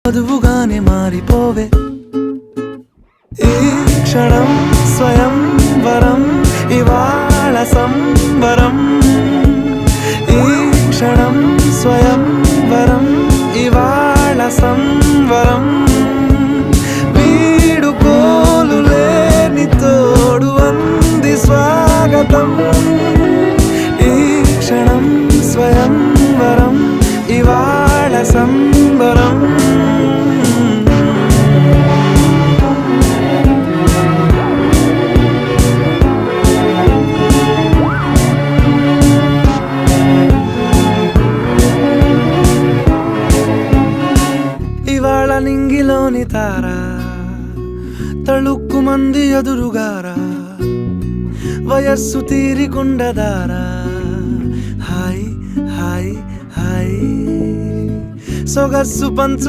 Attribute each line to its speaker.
Speaker 1: వధువుగానే మారిపోవే ఈ క్షణం స్వయం వరం ఇవాళ సంబరం ఈ క్షణం స్వయం వరం ఇవాళ సంవరం వీడుకోలు లేని తోడు అంది స్వాగతం ఈ క్షణం స్వయం వరం ఇవాళ సంబరం ఇవాళ నింగిలోని తారా తళుక్కు మంది ఎదురుగారా వయస్సు తీరికుండదారా హాయ్ హాయ్ హాయ్ సొగస్సు పంచు